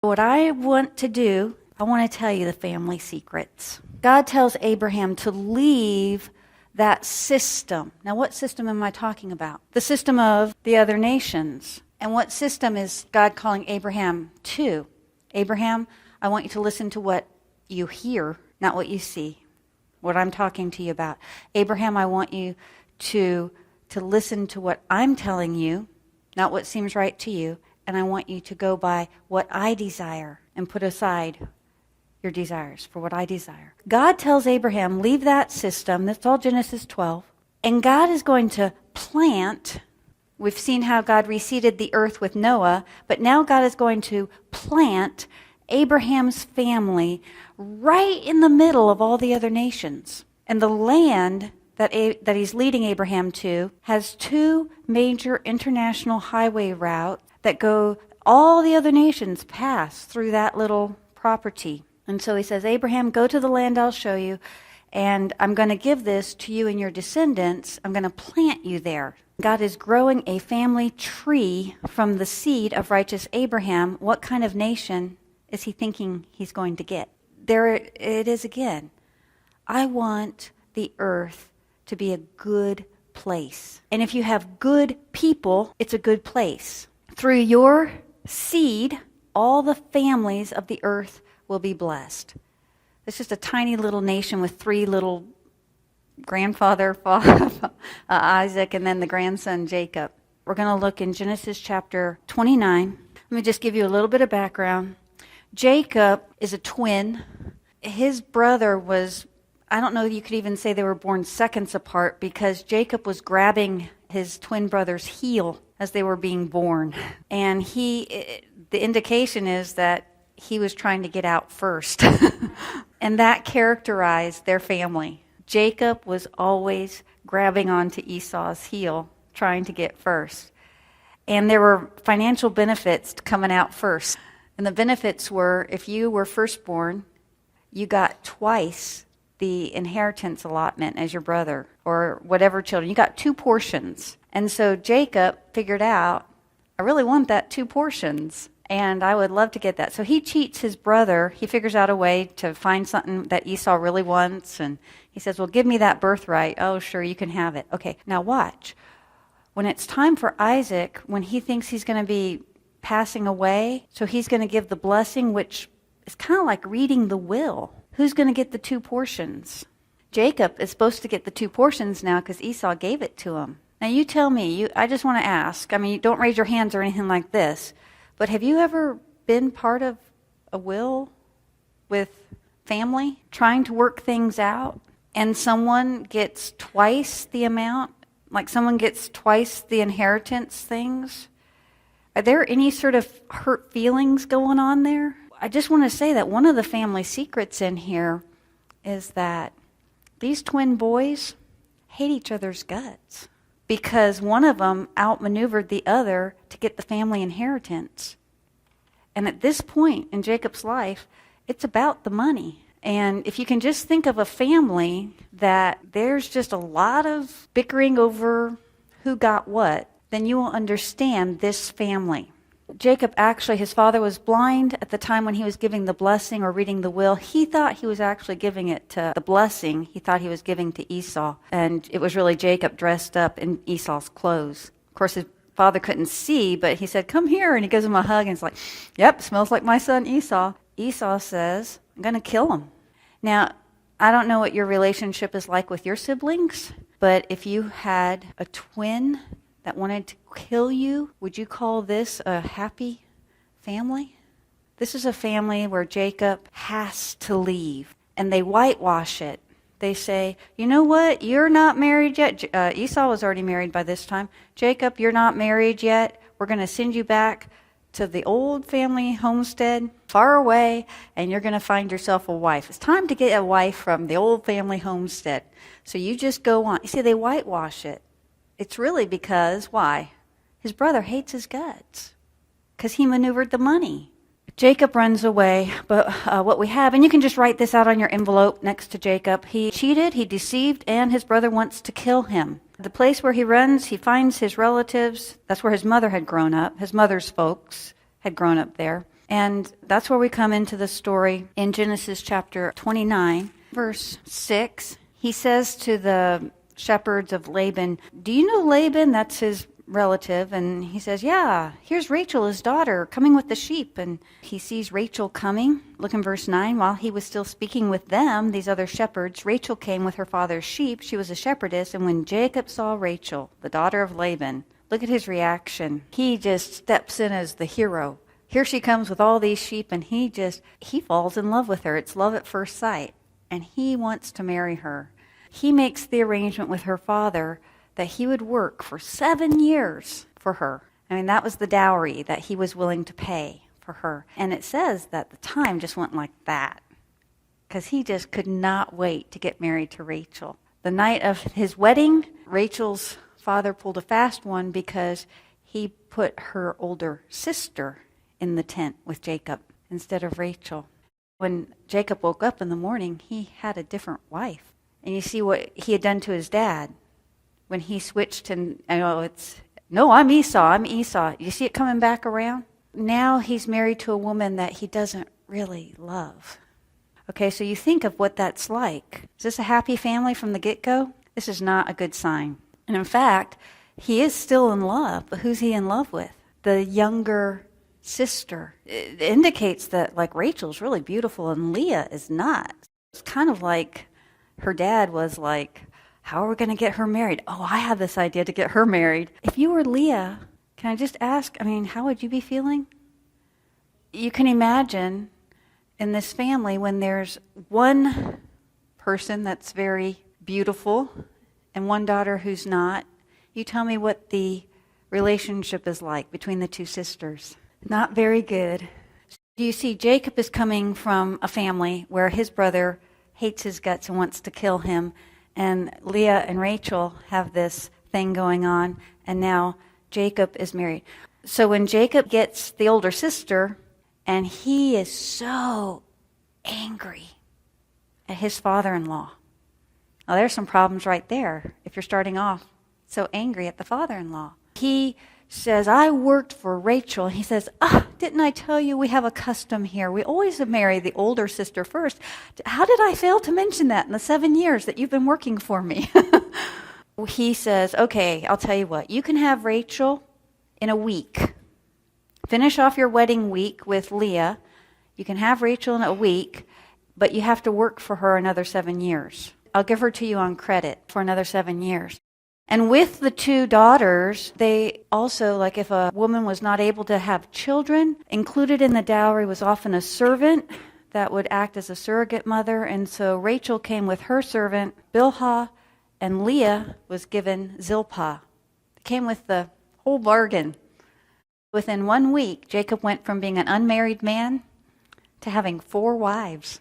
What I want to do, I want to tell you the family secrets. God tells Abraham to leave that system. Now, what system am I talking about? The system of the other nations. And what system is God calling Abraham to? Abraham, I want you to listen to what you hear, not what you see. What I'm talking to you about. Abraham, I want you to listen to what I'm telling you, not what seems right to you. And I want you to go by what I desire and put aside your desires for what I desire. God tells Abraham, leave that system. That's all Genesis 12. And God is going to plant. We've seen how God reseeded the earth with Noah, but now God is going to plant Abraham's family right in the middle of all the other nations. And the land that he's leading Abraham to has two major international highway routes that go, all the other nations pass through that little property. And so he says, Abraham, go to the land I'll show you, and I'm going to give this to you and your descendants. I'm going to plant you there. God is growing a family tree from the seed of righteous Abraham. What kind of nation is he thinking he's going to get? There it is again. I want the earth to be a good place. And if you have good people, it's a good place. Through your seed, all the families of the earth will be blessed. It's just a tiny little nation with three little grandfather, Isaac, and then the grandson, Jacob. We're going to look in Genesis chapter 29. Let me just give you a little bit of background. Jacob is a twin. His brother was, I don't know if you could even say they were born seconds apart, because Jacob was grabbing his twin brother's heel as they were being born. And the indication is that he was trying to get out first. And that characterized their family. Jacob was always grabbing onto Esau's heel, trying to get first. And there were financial benefits to coming out first. And the benefits were, if you were firstborn, you got twice the inheritance allotment as your brother, or whatever children. You got 2 portions. And so Jacob figured out, I really want that 2 portions, and I would love to get that. So he cheats his brother. He figures out a way to find something that Esau really wants, and he says, well, give me that birthright. Oh, sure, you can have it. Okay, now watch. When it's time for Isaac, when he thinks he's going to be passing away, so he's going to give the blessing, which is kind of like reading the will. Who's going to get the 2 portions? Jacob is supposed to get the 2 portions now because Esau gave it to him. Now you tell me, I just want to ask, don't raise your hands or anything like this, but have you ever been part of a will with family, trying to work things out, and someone gets twice the amount, like someone gets twice the inheritance things? Are there any sort of hurt feelings going on there? I just want to say that one of the family secrets in here is that these twin boys hate each other's guts because one of them outmaneuvered the other to get the family inheritance. And at this point in Jacob's life, it's about the money. And if you can just think of a family that there's just a lot of bickering over who got what, then you will understand this family. Jacob actually, his father was blind at the time when he was giving the blessing or reading the will. He thought he was actually giving it to the blessing. He thought he was giving to Esau. And it was really Jacob dressed up in Esau's clothes. Of course, his father couldn't see, but he said, come here. And he gives him a hug and it's like, yep, smells like my son Esau. Esau says, I'm going to kill him. Now, I don't know what your relationship is like with your siblings, but if you had a twin that wanted to kill you, would you call this a happy family? This is a family where Jacob has to leave, and they whitewash it. They say, you know what, you're not married yet. Esau was already married by this time. Jacob, you're not married yet. We're going to send you back to the old family homestead far away, and you're going to find yourself a wife. It's time to get a wife from the old family homestead. So you just go on. You see, they whitewash it. It's really because, why? His brother hates his guts because he maneuvered the money. Jacob runs away, but what we have, and you can just write this out on your envelope next to Jacob, he cheated, he deceived, and his brother wants to kill him. The place where he runs, he finds his relatives. That's where his mother had grown up. His mother's folks had grown up there. And that's where we come into the story in Genesis chapter 29, verse 6. He says to the shepherds of Laban, "Do you know Laban?" That's his relative. And he says, "Yeah, here's Rachel, his daughter, coming with the sheep." And he sees Rachel coming. Look in verse 9. While he was still speaking with them, these other shepherds, Rachel came with her father's sheep. She was a shepherdess. And when Jacob saw Rachel, the daughter of Laban, look at his reaction. He just steps in as the hero. Here she comes with all these sheep, and he falls in love with her. It's love at first sight. And he wants to marry her. He makes the arrangement with her father that he would work for 7 years for her. I mean, that was the dowry that he was willing to pay for her. And it says that the time just went like that, because he just could not wait to get married to Rachel. The night of his wedding, Rachel's father pulled a fast one because he put her older sister in the tent with Jacob instead of Rachel. When Jacob woke up in the morning, he had a different wife. And you see what he had done to his dad when he switched and, I'm Esau. You see it coming back around? Now he's married to a woman that he doesn't really love. Okay, so you think of what that's like. Is this a happy family from the get-go? This is not a good sign. And in fact, he is still in love, but who's he in love with? The younger sister. It indicates that, like, Rachel's really beautiful and Leah is not. It's kind of like her dad was like, how are we going to get her married? Oh, I have this idea to get her married. If you were Leah, can I just ask, how would you be feeling? You can imagine in this family when there's one person that's very beautiful and one daughter who's not. You tell me what the relationship is like between the two sisters. Not very good. Do you see, Jacob is coming from a family where his brother hates his guts and wants to kill him, and Leah and Rachel have this thing going on, and now Jacob is married. So when Jacob gets the older sister, and he is so angry at his father-in-law. Now there's some problems right there if you're starting off so angry at the father-in-law. He says, I worked for Rachel. He says, didn't I tell you we have a custom here? We always marry the older sister first. How did I fail to mention that in the 7 years that you've been working for me? He says, okay, I'll tell you what. You can have Rachel in a week. Finish off your wedding week with Leah. You can have Rachel in a week, but you have to work for her another 7 years. I'll give her to you on credit for another 7 years. And with the two daughters, they also, like if a woman was not able to have children, included in the dowry was often a servant that would act as a surrogate mother. And so Rachel came with her servant, Bilhah, and Leah was given Zilpah. They came with the whole bargain. Within 1 week, Jacob went from being an unmarried man to having 4 wives.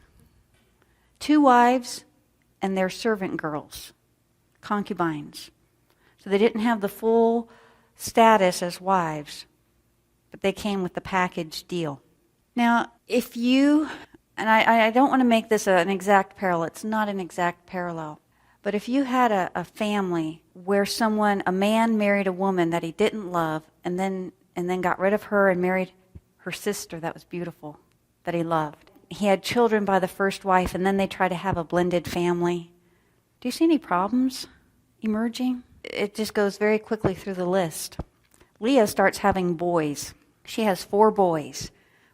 2 wives and their servant girls, concubines. So they didn't have the full status as wives, but they came with the package deal. Now, if you, and I don't want to make this an exact parallel, it's not an exact parallel, but if you had a family where a man married a woman that he didn't love and then got rid of her and married her sister that was beautiful, that he loved. He had children by the first wife and then they try to have a blended family. Do you see any problems emerging? It just goes very quickly through the list. Leah starts having boys. She has 4 boys.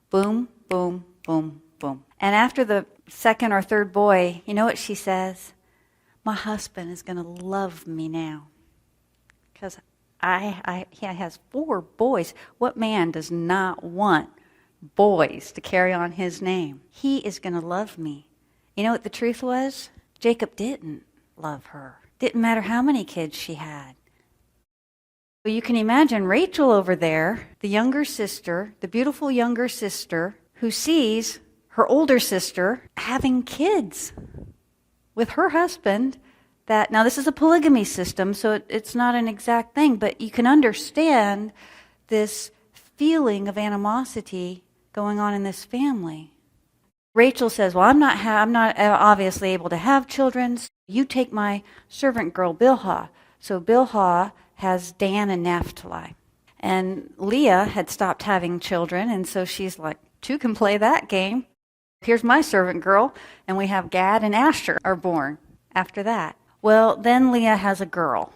Boom, boom, boom, boom. And after the second or third boy, you know what she says? My husband is going to love me now. Because he has 4 boys. What man does not want boys to carry on his name? He is going to love me. You know what the truth was? Jacob didn't love her. Didn't matter how many kids she had. Well, you can imagine Rachel over there, the younger sister, the beautiful younger sister, who sees her older sister having kids with her husband. Now this is a polygamy system, so it's not an exact thing, but you can understand this feeling of animosity going on in this family. Rachel says, well, I'm not obviously able to have children. So you take my servant girl, Bilhah. So Bilhah has Dan and Naphtali. And Leah had stopped having children, and so she's like, Two can play that game. Here's my servant girl, and we have Gad and Asher are born after that. Well, then Leah has a girl,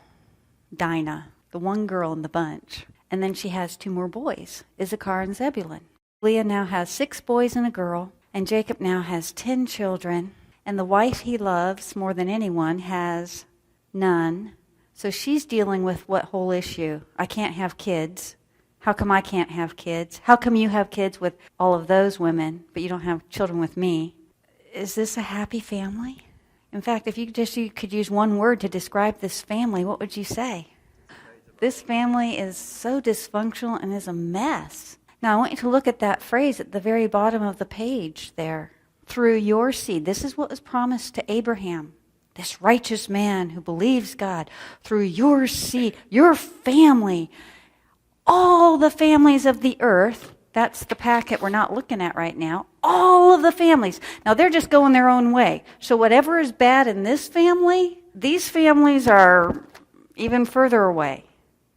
Dinah, the one girl in the bunch. And then she has two more boys, Issachar and Zebulun. Leah now has 6 boys and a girl, and Jacob now has 10 children, and the wife he loves more than anyone has none. So she's dealing with what whole issue? I can't have kids. How come I can't have kids? How come you have kids with all of those women, but you don't have children with me? Is this a happy family? In fact, if you could use one word to describe this family, what would you say? This family is so dysfunctional and is a mess. Now, I want you to look at that phrase at the very bottom of the page there. Through your seed. This is what was promised to Abraham. This righteous man who believes God. Through your seed, your family. All the families of the earth. That's the packet we're not looking at right now. All of the families. Now, they're just going their own way. So whatever is bad in this family, these families are even further away.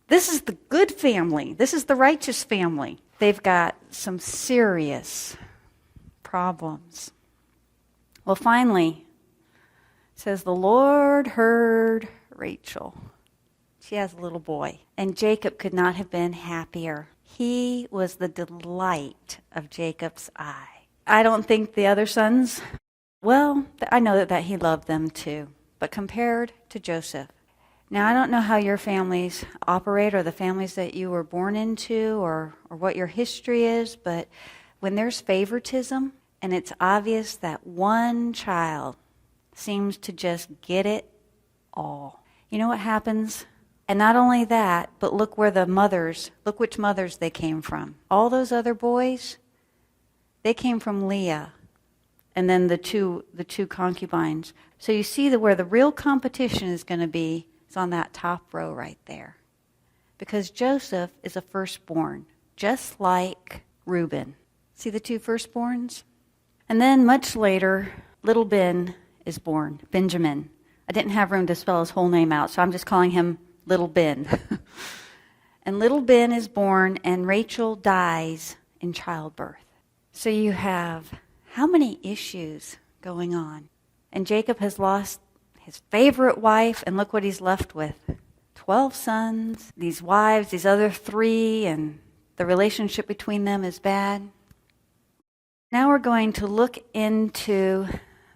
This is the good family. This is the righteous family. They've got some serious problems. Well, finally, it says the Lord heard Rachel. She has a little boy. And Jacob could not have been happier. He was the delight of Jacob's eye. I don't think the other sons, well, I know that he loved them too. But compared to Joseph. Now, I don't know how your families operate or the families that you were born into or what your history is, but when there's favoritism and it's obvious that one child seems to just get it all, you know what happens? And not only that, but look which mothers they came from. All those other boys, they came from Leah and then the two concubines. So you see where the real competition is going to be. On that top row right there. Because Joseph is a firstborn, just like Reuben. See the 2 firstborns? And then much later, little Ben is born, Benjamin. I didn't have room to spell his whole name out, so I'm just calling him Little Ben. And little Ben is born, and Rachel dies in childbirth. So you have how many issues going on? And Jacob has lost his favorite wife, and look what he's left with. 12 sons, these wives, these other 3, and the relationship between them is bad. Now we're going to look into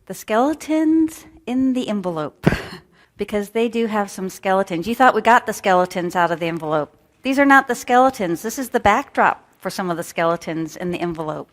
the skeletons in the envelope, because they do have some skeletons. You thought we got the skeletons out of the envelope. These are not the skeletons. This is the backdrop for some of the skeletons in the envelope.